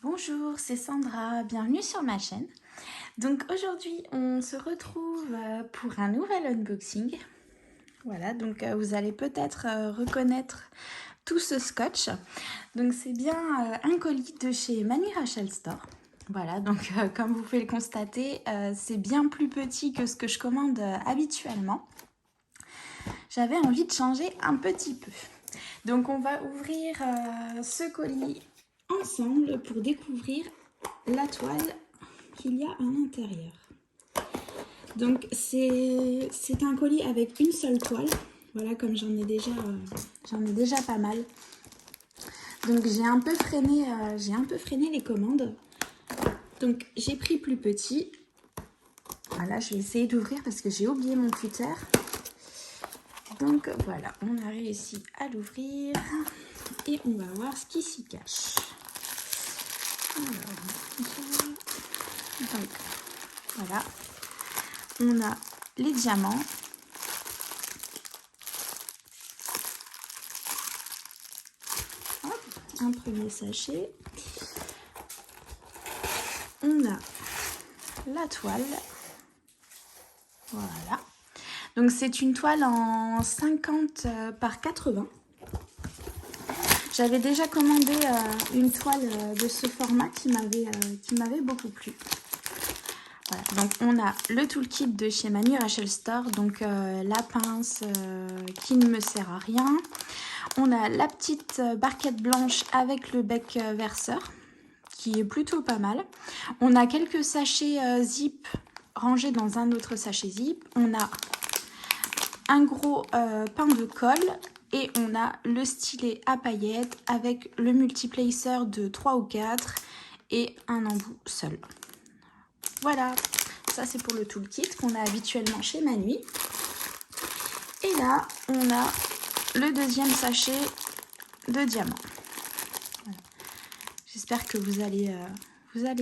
Bonjour, c'est Sandra, bienvenue sur ma chaîne. Donc aujourd'hui on se retrouve pour un nouvel unboxing. Voilà, donc vous allez peut-être reconnaître tout ce scotch. Donc c'est bien un colis de chez Manu Rachel Store. Voilà, donc comme vous pouvez le constater, c'est bien plus petit que ce que je commande habituellement. J'avais envie de changer un petit peu. Donc on va ouvrir ce colis ensemble pour découvrir la toile qu'il y a à l'intérieur. Donc c'est un colis avec une seule toile. Voilà, comme j'en ai déjà pas mal. Donc j'ai un peu freiné les commandes. Donc j'ai pris plus petit. Voilà, je vais essayer d'ouvrir parce que j'ai oublié mon cutter. Donc voilà, on a réussi à l'ouvrir et on va voir ce qui s'y cache. Alors, donc voilà, on a les diamants. Hop, un premier sachet. On a la toile. Voilà. Donc c'est une toile en 50 par 80. J'avais déjà commandé une toile de ce format qui m'avait beaucoup plu. Voilà. Donc on a le toolkit de chez Manu Rachel Store. Donc la pince qui ne me sert à rien. On a la petite barquette blanche avec le bec verseur qui est plutôt pas mal. On a quelques sachets zip rangés dans un autre sachet zip. On a un gros pain de colle et on a le stylet à paillettes avec le multiplacer de 3 ou 4 et un embout seul. Voilà, ça c'est pour le toolkit qu'on a habituellement chez Manu. Et là, on a le deuxième sachet de diamants. Voilà. J'espère que vous allez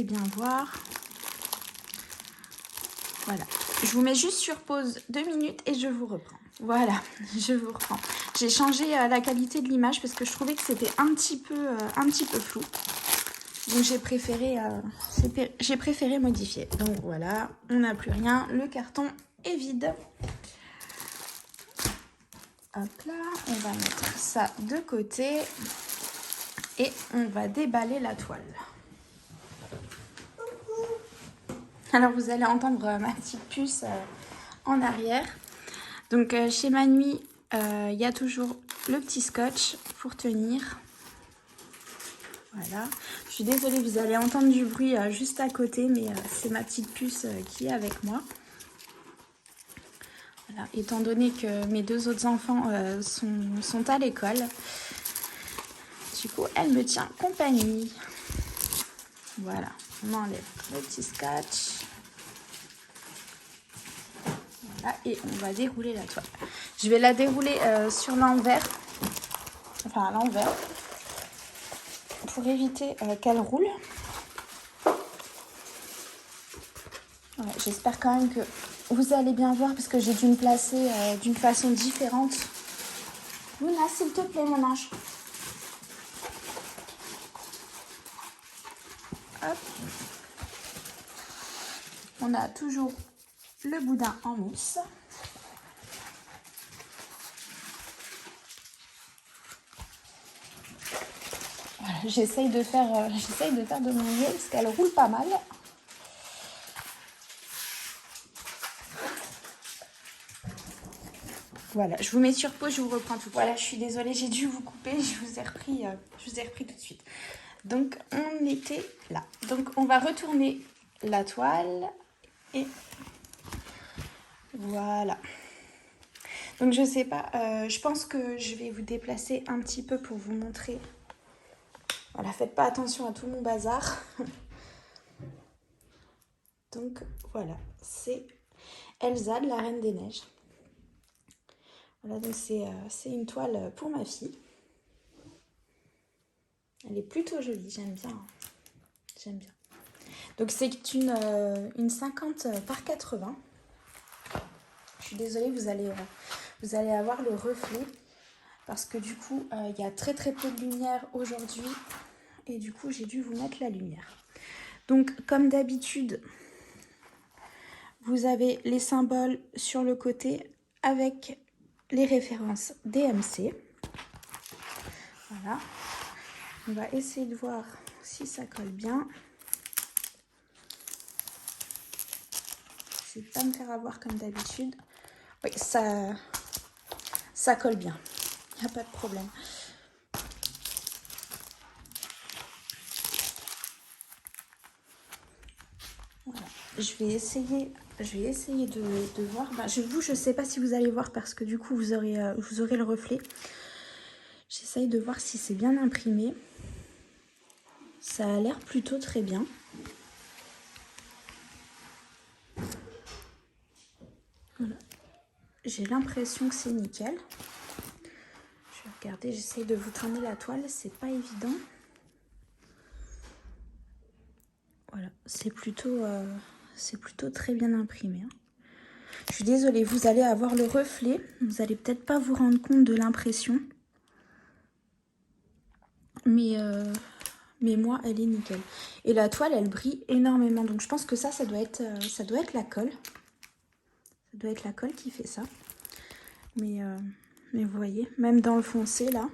bien voir. Voilà. Je vous mets juste sur pause 2 minutes et je vous reprends. Voilà, je vous reprends. J'ai changé la qualité de l'image parce que je trouvais que c'était un petit peu flou. Donc j'ai préféré modifier. Donc voilà, on n'a plus rien. Le carton est vide. Hop là, on va mettre ça de côté. Et on va déballer la toile. Alors vous allez entendre ma petite puce en arrière. Donc chez Manu, il y a toujours le petit scotch pour tenir. Voilà. Je suis désolée, vous allez entendre du bruit juste à côté, mais c'est ma petite puce qui est avec moi. Voilà. Étant donné que mes deux autres enfants sont à l'école, du coup, elle me tient compagnie. Voilà, on enlève le petit scotch. Voilà, et on va dérouler la toile. Je vais la dérouler sur l'envers, enfin à l'envers, pour éviter qu'elle roule. Voilà, j'espère quand même que vous allez bien voir parce que j'ai dû me placer d'une façon différente. Luna, s'il te plaît, mon ange. Hop. On a toujours le boudin en mousse. Voilà, j'essaye de faire de mon mieux parce qu'elle roule pas mal. Voilà, je vous mets sur pause, je vous reprends tout. Voilà, je suis désolée, j'ai dû vous couper, je vous ai repris tout de suite. Donc, on était là. Donc, on va retourner la toile et voilà. Donc, je sais pas, je pense que je vais vous déplacer un petit peu pour vous montrer. Voilà, faites pas attention à tout mon bazar. Donc, voilà, c'est Elsa de la Reine des Neiges. Voilà, donc c'est une toile pour ma fille. Elle est plutôt jolie, j'aime bien. J'aime bien. Donc c'est une 50 par 80. Je suis désolée, vous allez avoir le reflet. Parce que du coup, il y a très très peu de lumière aujourd'hui et du coup j'ai dû vous mettre la lumière. Donc comme d'habitude, vous avez les symboles sur le côté avec les références DMC. Voilà. On va essayer de voir si ça colle bien. Je ne vais pas me faire avoir comme d'habitude. Oui, ça colle bien. Il n'y a pas de problème. Voilà. Je vais essayer de voir. Ben, je ne sais pas si vous allez voir parce que du coup, vous aurez le reflet. J'essaye de voir si c'est bien imprimé. Ça a l'air plutôt très bien. Voilà. J'ai l'impression que c'est nickel. Je vais regarder, j'essaye de vous tourner la toile, c'est pas évident. Voilà, c'est plutôt très bien imprimé. Hein. Je suis désolée, vous allez avoir le reflet, vous allez peut-être pas vous rendre compte de l'impression. Mais moi, elle est nickel. Et la toile, elle brille énormément. Donc je pense que ça doit être la colle. Ça doit être la colle qui fait ça. Mais vous voyez, même dans le foncé, là.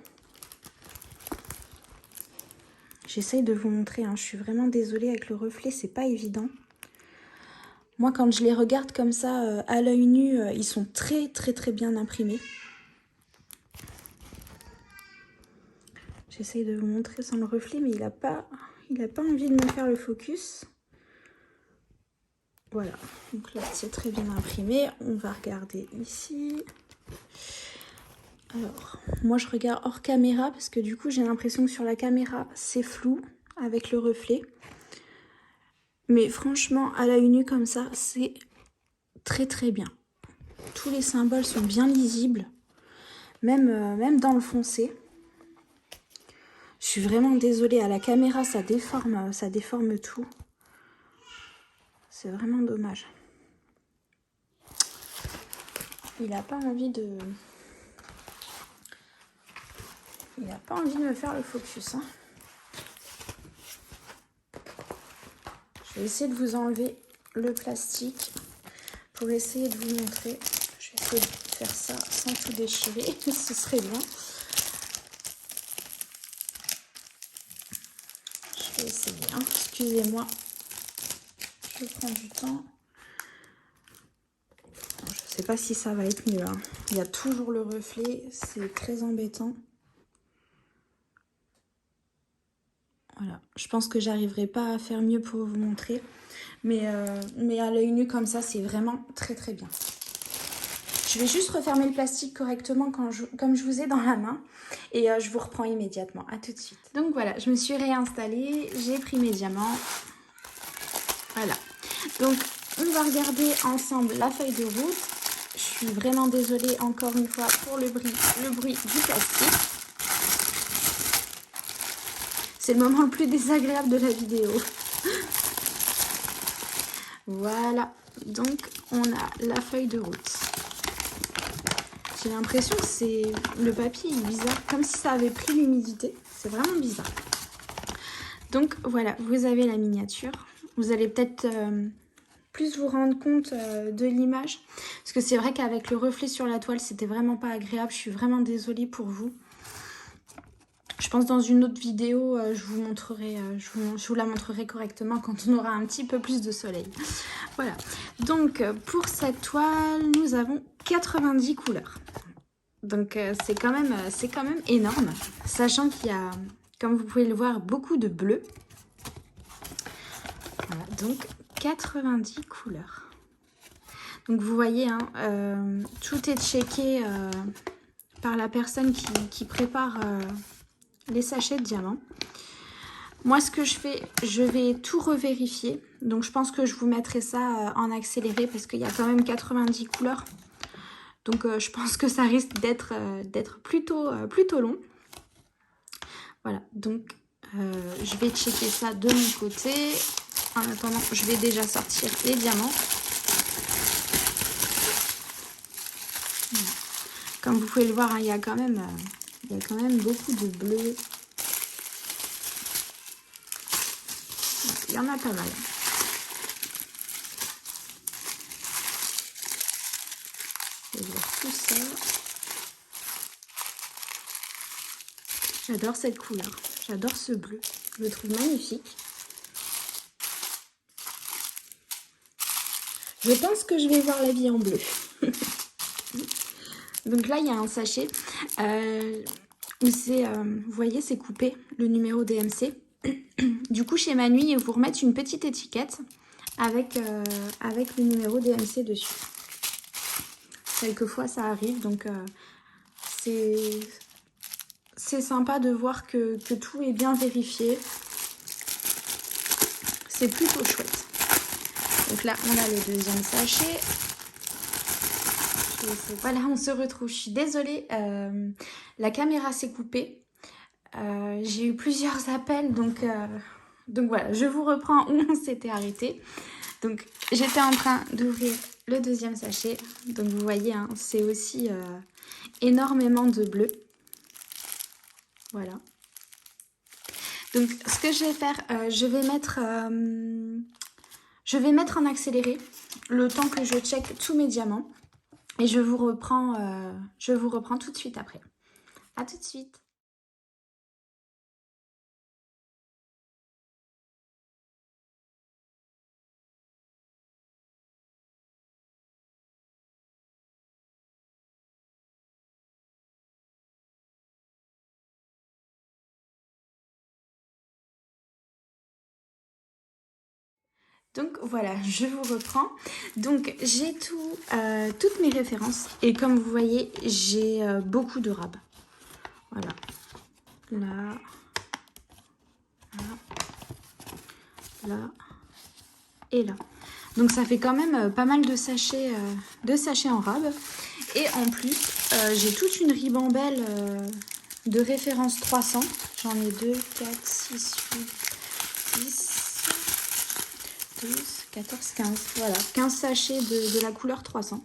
J'essaye de vous montrer. Hein. Je suis vraiment désolée avec le reflet, c'est pas évident. Moi, quand je les regarde comme ça, à l'œil nu, ils sont très, très, très bien imprimés. J'essaye de vous montrer sans le reflet, mais il n'a pas envie de me faire le focus. Voilà, donc là c'est très bien imprimé. On va regarder ici. Alors, moi je regarde hors caméra parce que du coup j'ai l'impression que sur la caméra c'est flou avec le reflet. Mais franchement, à l'œil nu comme ça, c'est très très bien. Tous les symboles sont bien lisibles, même dans le foncé. Je suis vraiment désolée, à la caméra ça déforme tout. C'est vraiment dommage. Il n'a pas envie de me faire le focus. Hein. Je vais essayer de vous enlever le plastique pour essayer de vous montrer. Je vais essayer de faire ça sans tout déchirer, ce serait bien. Je vais essayer, hein. Excusez-moi. Je prends du temps. Je ne sais pas si ça va être mieux. Hein. Il y a toujours le reflet, c'est très embêtant. Voilà, je pense que j'arriverai pas à faire mieux pour vous montrer. Mais à l'œil nu comme ça, c'est vraiment très très bien. Je vais juste refermer le plastique correctement comme je vous ai dans la main. Et je vous reprends immédiatement. À tout de suite. Donc voilà, je me suis réinstallée. J'ai pris mes diamants. Voilà. Donc on va regarder ensemble la feuille de route. Je suis vraiment désolée encore une fois pour le bruit du plastique. C'est le moment le plus désagréable de la vidéo. Voilà, donc on a la feuille de route. J'ai l'impression que le papier est bizarre, comme si ça avait pris l'humidité. C'est vraiment bizarre. Donc voilà, vous avez la miniature. Vous allez peut-être plus vous rendre compte de l'image. Parce que c'est vrai qu'avec le reflet sur la toile, c'était vraiment pas agréable. Je suis vraiment désolée pour vous. Je pense dans une autre vidéo, je vous la montrerai correctement quand on aura un petit peu plus de soleil. Voilà. Donc pour cette toile, nous avons 90 couleurs. Donc c'est quand même énorme. Sachant qu'il y a, comme vous pouvez le voir, beaucoup de bleu. Voilà, donc 90 couleurs. Donc vous voyez, hein, tout est checké par la personne qui prépare les sachets de diamants. Moi, ce que je fais, je vais tout revérifier. Donc, je pense que je vous mettrai ça en accéléré parce qu'il y a quand même 90 couleurs. Donc, je pense que ça risque d'être plutôt long. Voilà, donc je vais checker ça de mon côté. En attendant, je vais déjà sortir les diamants. Comme vous pouvez le voir, hein, il y a quand même beaucoup de bleu. il y en a pas mal. Je vais voir tout ça. J'adore cette couleur, j'adore ce bleu, je le trouve magnifique. Je pense que je vais voir la vie en bleu. Donc là, il y a un sachet où c'est, vous voyez, c'est coupé, le numéro DMC. Du coup, chez Manui, ils vous remettent une petite étiquette avec le numéro DMC dessus. Quelquefois, ça arrive, donc c'est sympa de voir que tout est bien vérifié. C'est plutôt chouette. Donc là, on a le deuxième sachet. Voilà, on se retrouve. Je suis désolée, la caméra s'est coupée. J'ai eu plusieurs appels, donc voilà, je vous reprends où on s'était arrêté. Donc, j'étais en train d'ouvrir le deuxième sachet. Donc, vous voyez, hein, c'est aussi énormément de bleu. Voilà. Donc, ce que je vais faire, je vais mettre en accéléré le temps que je check tous mes diamants. Et je vous reprends tout de suite après. À tout de suite. Donc voilà, je vous reprends. Donc j'ai toutes mes références et comme vous voyez, j'ai beaucoup de rab. Voilà, là, là et là. Donc ça fait quand même pas mal de sachets en rab. Et en plus, j'ai toute une ribambelle de référence 300. J'en ai 2, 4, 6, 8, 10, 12, 14, 15. Voilà, 15 sachets de la couleur 300.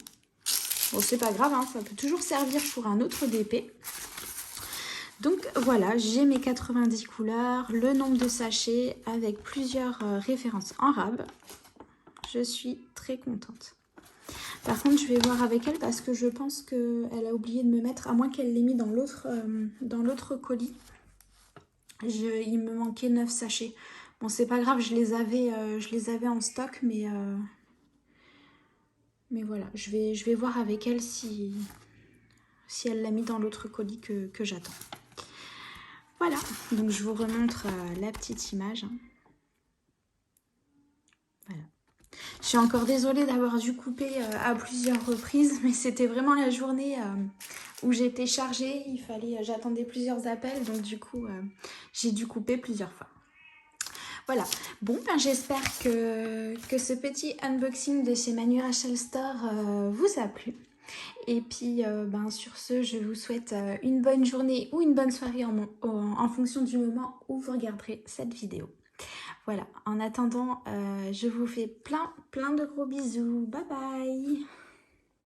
Bon, c'est pas grave, hein, ça peut toujours servir pour un autre DP. Donc voilà, j'ai mes 90 couleurs, le nombre de sachets avec plusieurs références en rab. Je suis très contente. Par contre, je vais voir avec elle parce que je pense qu'elle a oublié de me mettre, à moins qu'elle l'ait mis dans l'autre colis. Il me manquait 9 sachets. Bon, c'est pas grave, je les avais en stock, mais voilà, je vais voir avec elle si elle l'a mis dans l'autre colis que j'attends. Voilà, donc je vous remontre la petite image. Voilà. Je suis encore désolée d'avoir dû couper à plusieurs reprises, mais c'était vraiment la journée où j'étais chargée. J'attendais plusieurs appels, donc du coup, j'ai dû couper plusieurs fois. Voilà, bon, ben, j'espère que ce petit unboxing de chez Manu Rachel Store vous a plu. Et puis, ben, sur ce, je vous souhaite une bonne journée ou une bonne soirée en fonction du moment où vous regarderez cette vidéo. Voilà, en attendant, je vous fais plein de gros bisous. Bye bye!